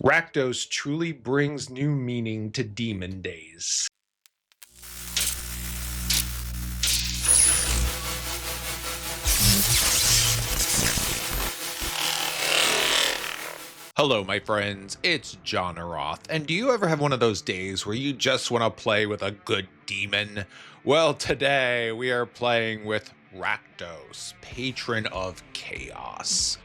Rakdos truly brings new meaning to Demon Days. Hello, my friends, it's Johnaroth, and do you ever have one of those days where you just want to play with a good demon? Well, today we are playing with Rakdos, Patron of Chaos.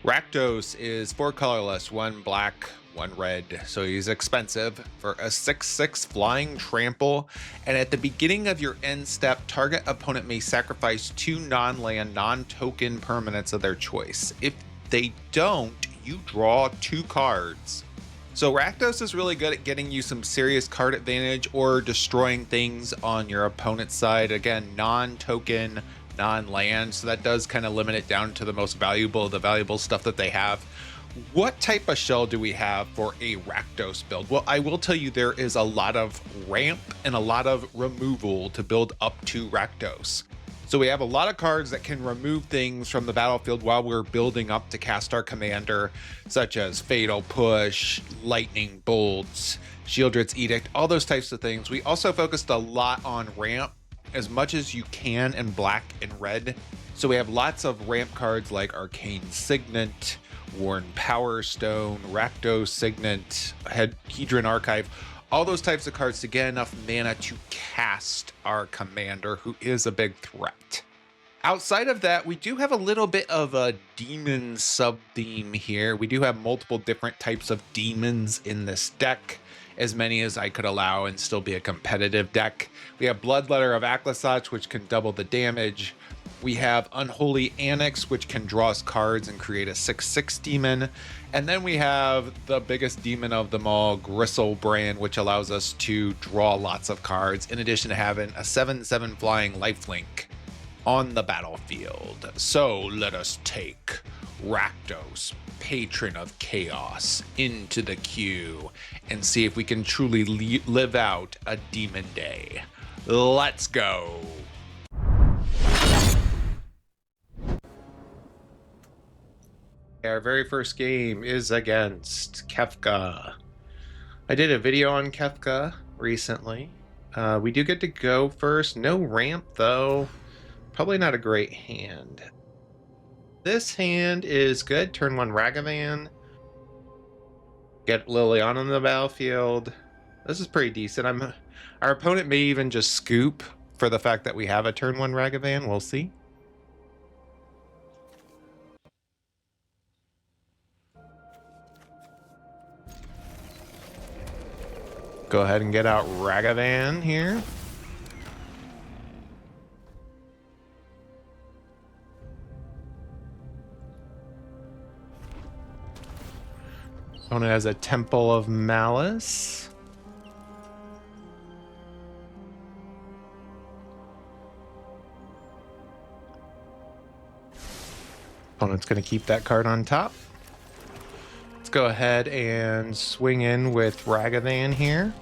Rakdos is 4 colorless, 1 black, 1 red, so he's expensive for a 6/6 flying trample. And at the beginning of your end step, target opponent may sacrifice 2 non-land, non-token permanents of their choice. If they don't, you draw 2 cards. So Rakdos is really good at getting you some serious card advantage or destroying things on your opponent's side. Again, non-token, non-land, so that does kind of limit it down to the most valuable, the valuable stuff that they have. What type of shell do we have for a Rakdos build? Well, I will tell you there is a lot of ramp and a lot of removal to build up to Rakdos. So we have a lot of cards that can remove things from the battlefield while we're building up to cast our commander, such as Fatal Push, Lightning Bolts, Sheoldred's Edict, all those types of things. We also focused a lot on ramp as much as you can in black and red. So we have lots of ramp cards like Arcane Signet, Worn Power Stone, Rakdos Signet, Hedron Archive, all those types of cards to get enough mana to cast our commander, who is a big threat. Outside of that, we do have a little bit of a demon sub-theme here. We do have multiple different types of demons in this deck, as many as I could allow and still be a competitive deck. We have Bloodletter of Aklasach, which can double the damage. We have Unholy Annex, which can draw us cards and create a 6/6 demon. And then we have the biggest demon of them all, Gristlebrand, which allows us to draw lots of cards, in addition to having a 7/7 flying lifelink on the battlefield. So let us take Rakdos, Patron of Chaos, into the queue and see if we can truly live out a demon day. Let's go. Our very first game is against Kefka. I did a video on Kefka recently. We do get to go first. No ramp though. Probably not a great hand. This hand is good. Turn 1 Ragavan. Get Liliana on the battlefield. This is pretty decent. Our opponent may even just scoop for the fact that we have a turn 1 Ragavan. We'll see. Go ahead and get out Ragavan here. Opponent has a Temple of Malice. Opponent's going to keep that card on top. Let's go ahead and swing in with Ragavan here.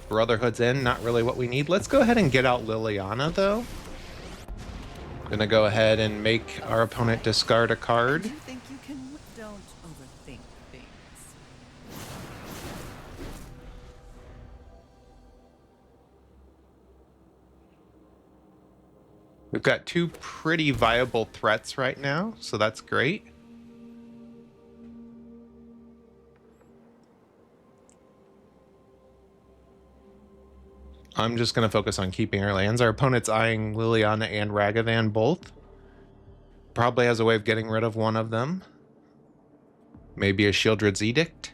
Brotherhood's in, not really what we need. Let's go ahead and get out Liliana though. Gonna go ahead and make our opponent discard a card. You think you can? Don't overthink things. We've got 2 pretty viable threats right now, so that's great. I'm just going to focus on keeping our lands. Our opponent's eyeing Liliana and Ragavan both. Probably has a way of getting rid of one of them. Maybe a Sheoldred's Edict.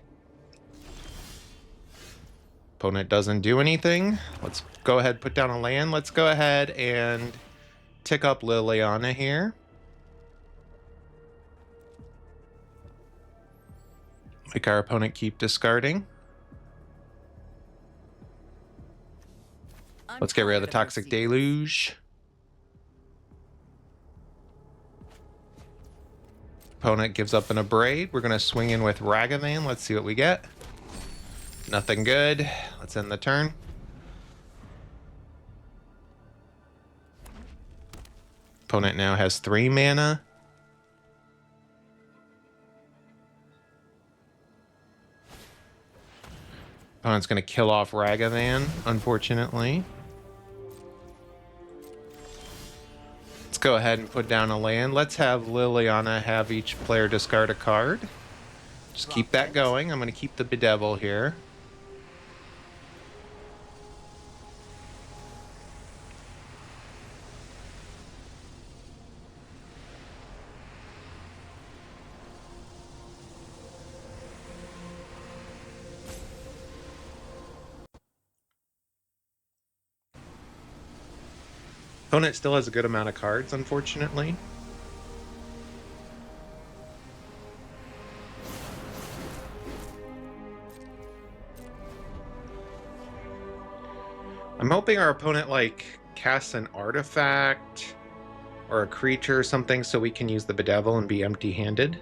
Opponent doesn't do anything. Let's go ahead, put down a land. Let's go ahead and tick up Liliana here. Make our opponent keep discarding. Let's get rid of the Toxic Deluge. Opponent gives up an Abrade. We're going to swing in with Ragavan. Let's see what we get. Nothing good. Let's end the turn. Opponent now has 3 mana. Opponent's going to kill off Ragavan, unfortunately. Let's go ahead and put down a land. Let's have Liliana have each player discard a card. Just keep that going. I'm going to keep the Bedevil here. Opponent still has a good amount of cards, unfortunately. I'm hoping our opponent, like, casts an artifact or a creature or something so we can use the Bedevil and be empty-handed.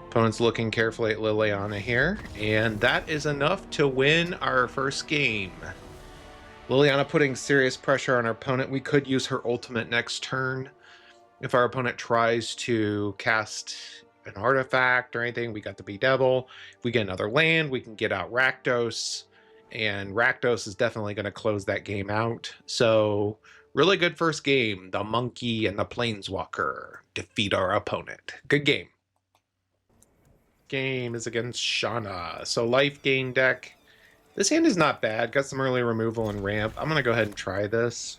Opponent's looking carefully at Liliana here, and that is enough to win our first game. Liliana putting serious pressure on our opponent. We could use her ultimate next turn. If our opponent tries to cast an artifact or anything, we got the Bedevil. If we get another land, we can get out Rakdos, and Rakdos is definitely going to close that game out. So, really good first game. The Monkey and the Planeswalker defeat our opponent. Good game. Game is against Shauna. So, life gain deck. This hand is not bad. Got some early removal and ramp. I'm going to go ahead and try this.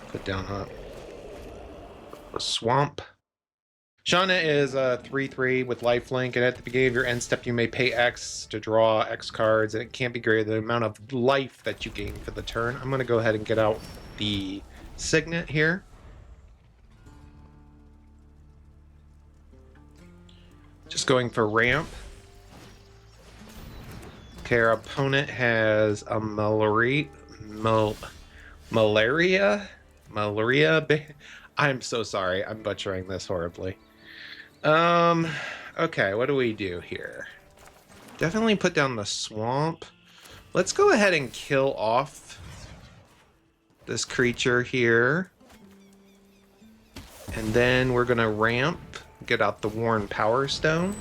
Put down a swamp. Shauna is a 3/3 with lifelink, and at the beginning of your end step, you may pay X to draw X cards, and it can't be greater than the amount of life that you gain for the turn. I'm going to go ahead and get out the Signet here. Just going for ramp. Okay, our opponent has a malaria. I'm so sorry. I'm butchering this horribly. Okay, what do we do here? Definitely put down the swamp. Let's go ahead and kill off this creature here. And then we're gonna ramp, get out the Worn Power Stone.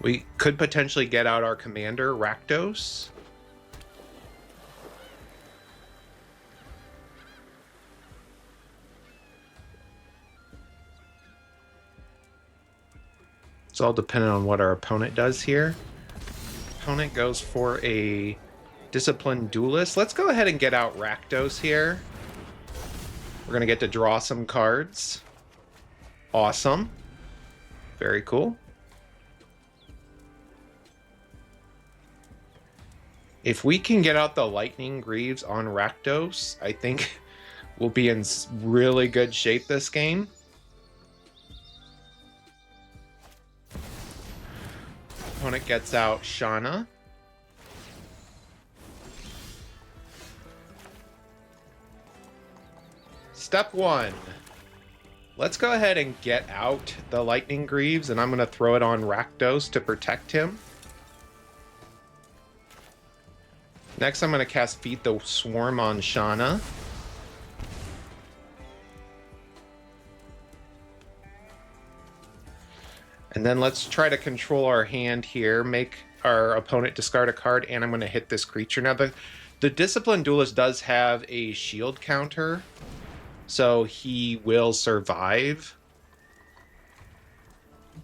We could potentially get out our commander, Rakdos. It's all dependent on what our opponent does here. Opponent goes for a Disciplined Duelist. Let's go ahead and get out Rakdos here. We're going to get to draw some cards. Awesome. Very cool. If we can get out the Lightning Greaves on Rakdos, I think we'll be in really good shape this game. Opponent gets out Shauna. Step 1. Let's go ahead and get out the Lightning Greaves, and I'm going to throw it on Rakdos to protect him. Next, I'm going to cast Feed the Swarm on Shauna. And then let's try to control our hand here, make our opponent discard a card, and I'm going to hit this creature. Now, the Disciplined Duelist does have a shield counter, so he will survive.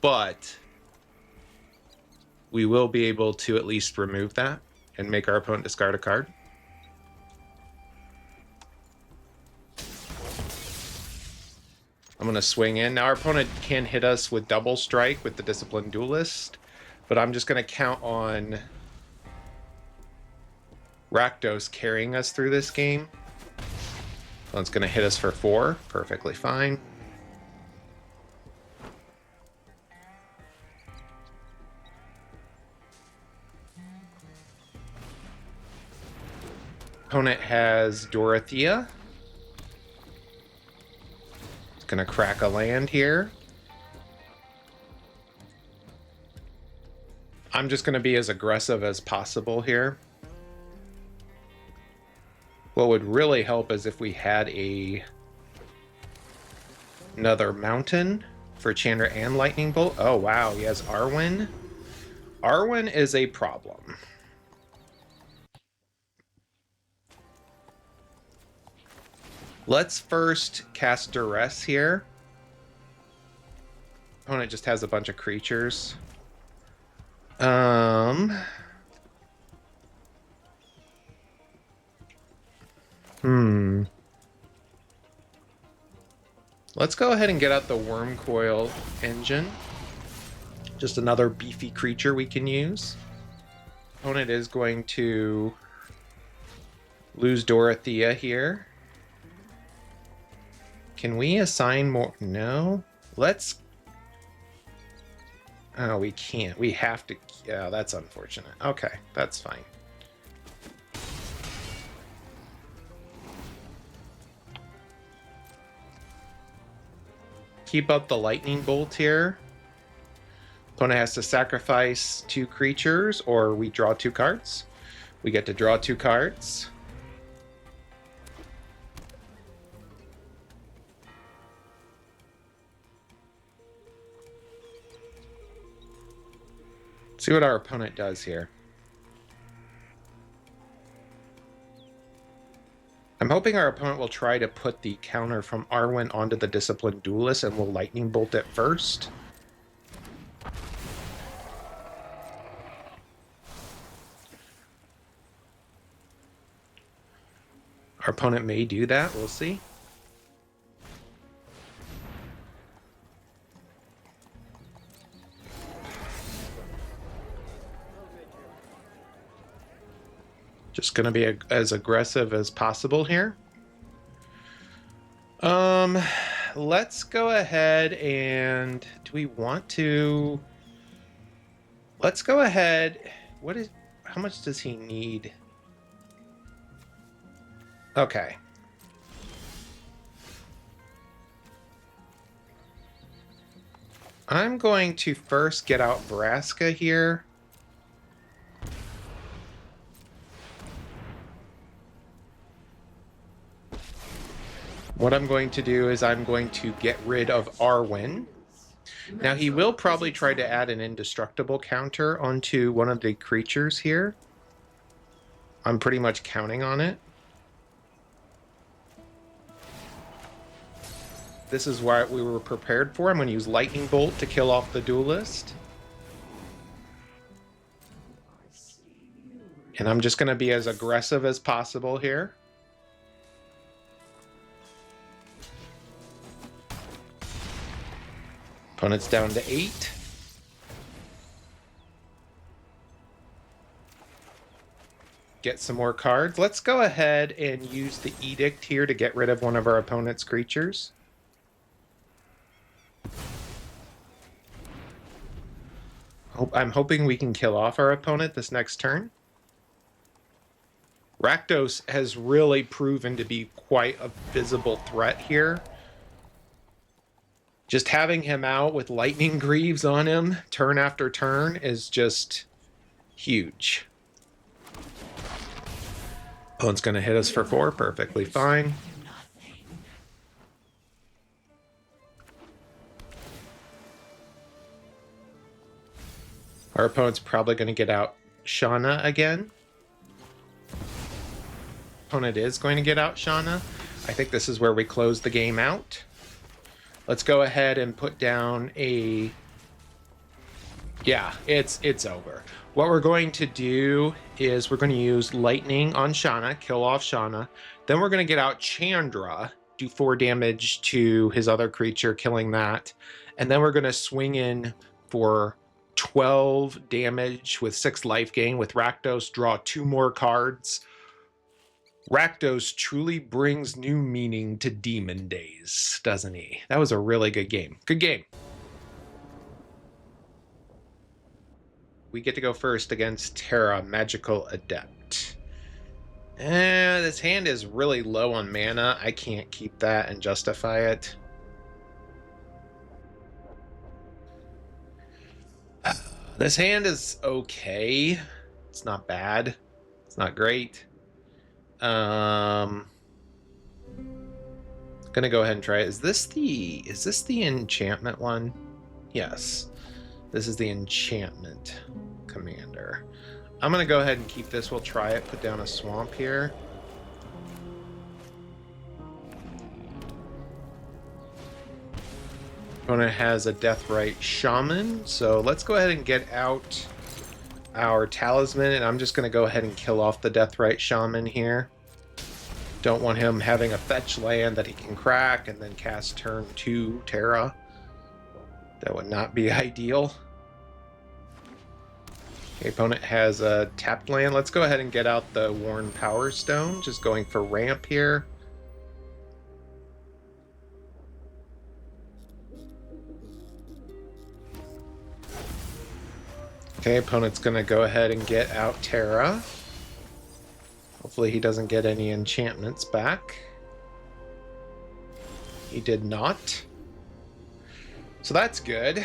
But we will be able to at least remove that and make our opponent discard a card. I'm going to swing in. Now our opponent can hit us with double strike with the Disciplined Duelist, but I'm just going to count on Rakdos carrying us through this game. So it's going to hit us for 4. Perfectly fine. Opponent has Dorothea. It's going to crack a land here. I'm just going to be as aggressive as possible here. What would really help is if we had another mountain for Chandra and Lightning Bolt. Oh wow, he has Arwen. Arwen is a problem. Let's first cast Duress here. Opponent just has a bunch of creatures. Let's go ahead and get out the Worm Coil Engine. Just another beefy creature we can use. Opponent is going to lose Dorothea here. Can we assign more? No. Let's... Oh, we can't. We have to... Yeah, that's unfortunate. Okay, that's fine. Keep up the lightning bolt here. Opponent has to sacrifice 2 creatures, or we draw 2 cards. We get to draw 2 cards. See what our opponent does here. I'm hoping our opponent will try to put the counter from Arwen onto the Disciplined Duelist and will lightning bolt it first. Our opponent may do that, we'll see. Just going to be as aggressive as possible here. Let's go ahead and... Do we want to... Let's go ahead... How much does he need? Okay. I'm going to first get out Vraska here. What I'm going to do is I'm going to get rid of Arwen. Now he will probably try to add an indestructible counter onto one of the creatures here. I'm pretty much counting on it. This is what we were prepared for. I'm going to use Lightning Bolt to kill off the Duelist. And I'm just going to be as aggressive as possible here. Opponent's down to 8. Get some more cards. Let's go ahead and use the Edict here to get rid of one of our opponent's creatures. I'm hoping we can kill off our opponent this next turn. Rakdos has really proven to be quite a visible threat here. Just having him out with Lightning Greaves on him turn after turn is just huge. Opponent's going to hit us for 4, perfectly fine. Our opponent's probably going to get out Shauna again. Opponent is going to get out Shauna. I think this is where we close the game out. Let's go ahead and put down a... Yeah, it's over. What we're going to do is we're going to use Lightning on Shauna, kill off Shauna. Then we're going to get out Chandra, do 4 damage to his other creature, killing that. And then we're going to swing in for 12 damage with 6 life gain with Rakdos, draw 2 more cards. Rakdos truly brings new meaning to Demon Days, doesn't he? That was a really good game. Good game. We get to go first against Terra, Magical Adept. This hand is really low on mana. I can't keep that and justify it. This hand is okay. It's not bad. It's not great. Gonna go ahead and try it. Is this the enchantment one? Yes. This is the enchantment. commander. I'm going to go ahead and keep this. We'll try it. Put down a swamp here. Opponent has a Deathrite Shaman, so let's go ahead and get out our Talisman, and I'm just going to go ahead and kill off the Deathrite Shaman here. Don't want him having a fetch land that he can crack and then cast turn 2 Terra. That would not be ideal. The opponent has a tapped land. Let's go ahead and get out the Worn Power Stone, just going for ramp here. Okay, opponent's going to go ahead and get out Terra. Hopefully he doesn't get any enchantments back. He did not. So that's good.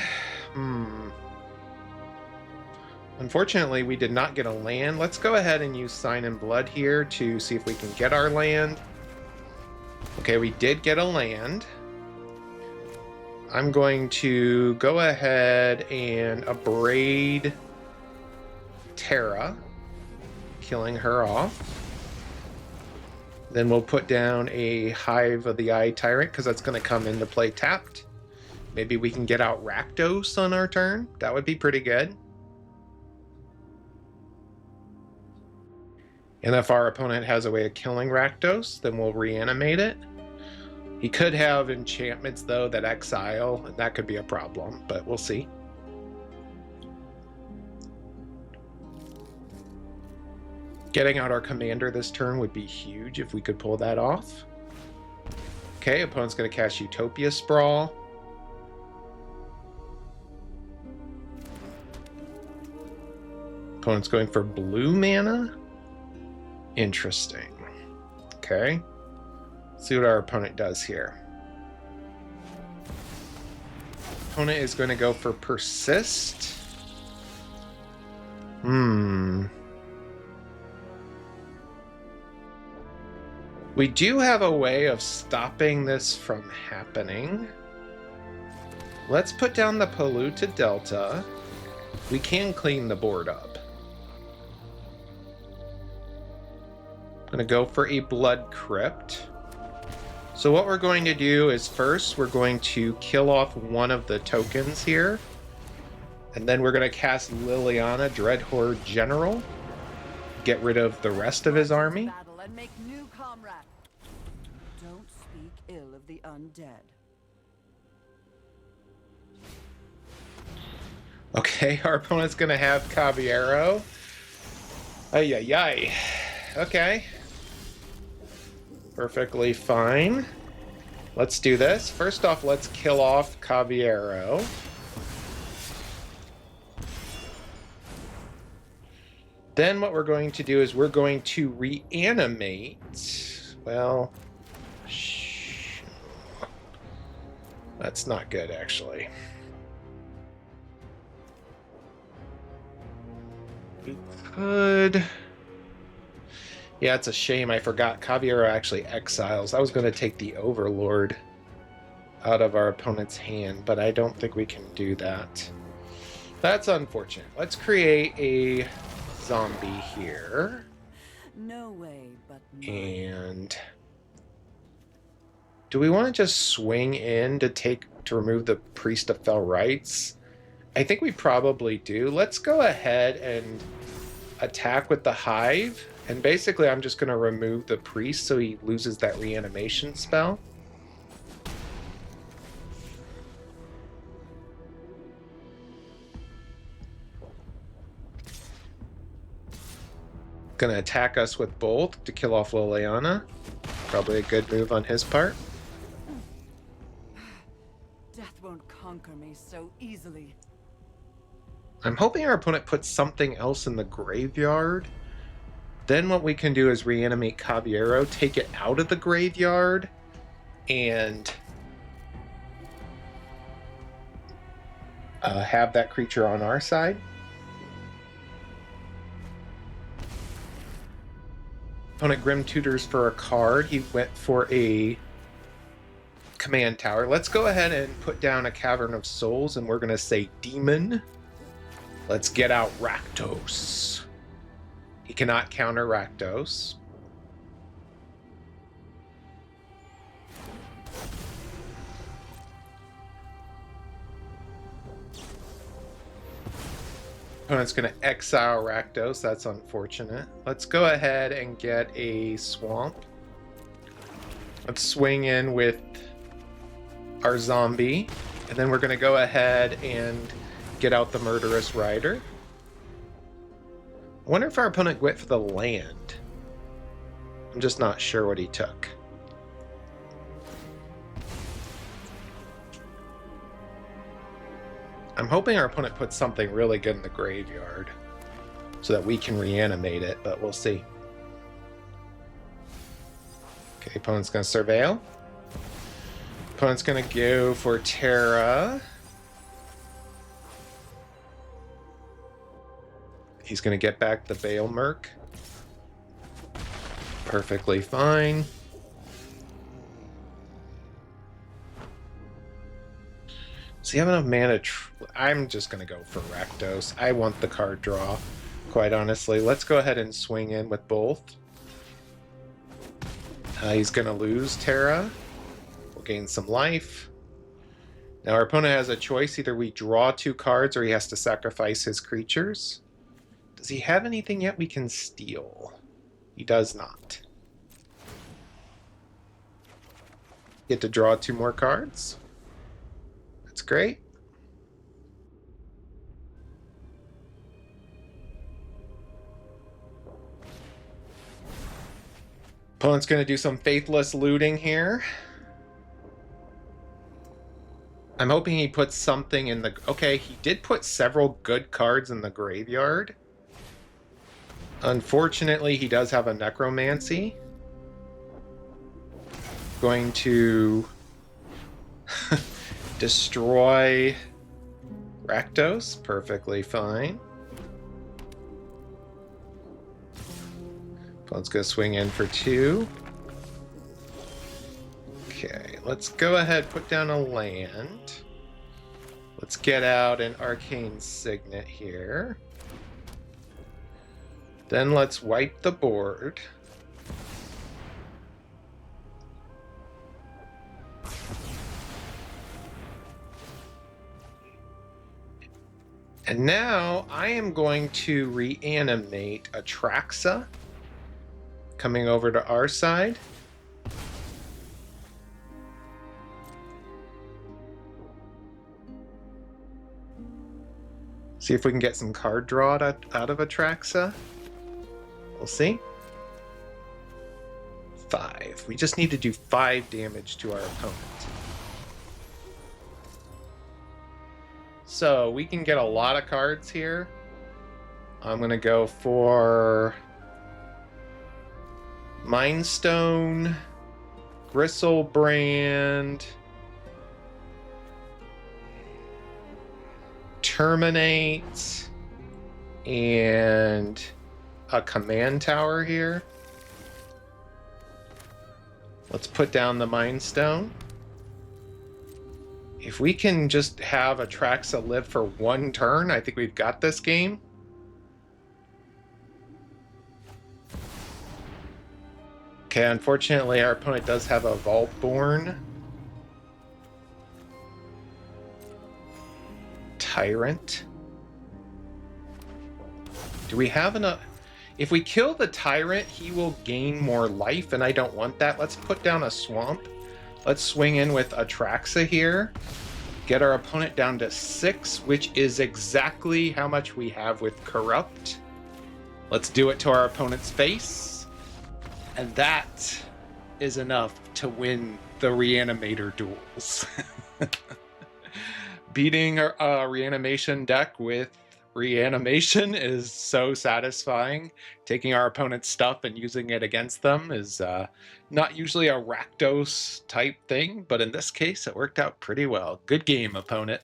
Unfortunately, we did not get a land. Let's go ahead and use Sign in Blood here to see if we can get our land. Okay, we did get a land. I'm going to go ahead and abrade Terra, killing her off. Then we'll put down a Hive of the Eye Tyrant because that's going to come into play tapped. Maybe we can get out Rakdos on our turn. That would be pretty good. And if our opponent has a way of killing Rakdos, then we'll reanimate it. He could have enchantments, though, that exile, and that could be a problem, but we'll see. Getting out our commander this turn would be huge if we could pull that off. Okay, opponent's going to cast Utopia Sprawl. Opponent's going for blue mana. Interesting. Okay. Let's see what our opponent does here. Opponent is going to go for Persist. We do have a way of stopping this from happening. Let's put down the Polluted Delta. We can clean the board up. I'm going to go for a Blood Crypt. So what we're going to do is first we're going to kill off one of the tokens here. And then we're going to cast Liliana, Dreadhorde General. Get rid of the rest of his army. And make new comrade. Don't speak ill of the undead. Okay, our opponent's going to have Caballero. Ay, ay, ay. Okay. Perfectly fine. Let's do this. First off, let's kill off Caballero. Then what we're going to do is we're going to reanimate. Well, that's not good, actually. We could... Yeah, it's a shame. I forgot. Caballero actually exiles. I was going to take the Overlord out of our opponent's hand, but I don't think we can do that. That's unfortunate. Let's create a zombie here. No way, but no. And do we want to just swing in to remove the Priest of Fell Rites? I think we probably do. Let's go ahead and attack with the Hive. And basically, I'm just going to remove the priest so he loses that reanimation spell. Going to attack us with Bolt to kill off Liliana. Probably a good move on his part. Death won't conquer me so easily. I'm hoping our opponent puts something else in the graveyard. Then what we can do is reanimate Caballero, take it out of the graveyard, and have that creature on our side. Opponent Grim Tutors for a card. He went for a command tower. Let's go ahead and put down a Cavern of Souls, and we're going to say Demon. Let's get out Rakdos. He cannot counter Rakdos. Opponent's going to exile Rakdos. That's unfortunate. Let's go ahead and get a swamp. Let's swing in with our zombie. And then we're going to go ahead and get out the Murderous Rider. I wonder if our opponent went for the land. I'm just not sure what he took. I'm hoping our opponent puts something really good in the graveyard so that we can reanimate it, but we'll see. Okay, opponent's going to surveil. Opponent's going to go for Terra. He's going to get back the Veil Merc. Perfectly fine. Does he have enough mana? I'm just going to go for Rakdos. I want the card draw, quite honestly. Let's go ahead and swing in with both. He's going to lose Terra. We'll gain some life. Now our opponent has a choice. Either we draw 2 cards or he has to sacrifice his creatures. Does he have anything yet we can steal? He does not. Get to draw 2 more cards. That's great. Opponent's going to do some faithless looting here. I'm hoping he puts something in the... Okay, he did put several good cards in the graveyard. Unfortunately, he does have a Necromancy. Going to destroy Rakdos. Perfectly fine. Opponent's going to swing in for 2. Okay, let's go ahead, put down a land. Let's get out an Arcane Signet here. Then let's wipe the board. And now I am going to reanimate Atraxa, coming over to our side. See if we can get some card draw out of Atraxa. We'll see. 5. We just need to do 5 damage to our opponent. So we can get a lot of cards here. I'm going to go for Mindstone, Gristlebrand, Terminate, and a Command Tower here. Let's put down the Mind Stone. If we can just have Atraxa live for 1 turn, I think we've got this game. Okay, unfortunately our opponent does have a Vaultborn. Tyrant. Do we have enough? If we kill the Tyrant, he will gain more life, and I don't want that. Let's put down a Swamp. Let's swing in with Atraxa here. Get our opponent down to 6, which is exactly how much we have with Corrupt. Let's do it to our opponent's face. And that is enough to win the Reanimator duels. Beating a reanimation deck with reanimation is so satisfying. Taking our opponent's stuff and using it against them is not usually a Rakdos type thing, but in this case it worked out pretty well. Good game, opponent.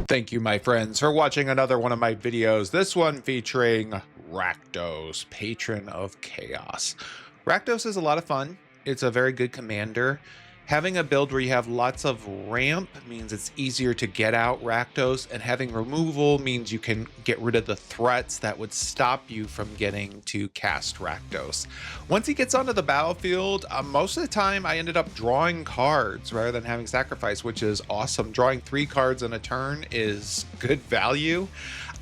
Thank you, my friends, for watching another one of my videos, this one featuring Rakdos, Patron of Chaos. Rakdos is a lot of fun. It's a very good commander. Having a build where you have lots of ramp means it's easier to get out Rakdos, and having removal means you can get rid of the threats that would stop you from getting to cast Rakdos. Once he gets onto the battlefield, most of the time I ended up drawing cards rather than having sacrifice, which is awesome. Drawing 3 cards in a turn is good value.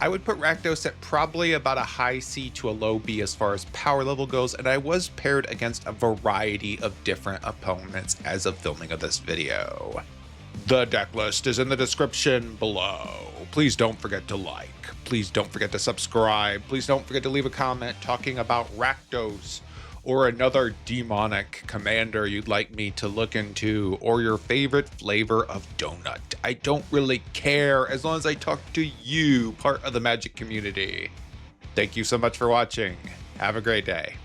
I would put Rakdos at probably about a high C to a low B as far as power level goes, and I was paired against a variety of different opponents as of filming of this video. The deck list is in the description below. Please don't forget to like. Please don't forget to subscribe. Please don't forget to leave a comment talking about Rakdos, or another demonic commander you'd like me to look into, or your favorite flavor of donut. I don't really care as long as I talk to you, part of the Magic community. Thank you so much for watching. Have a great day.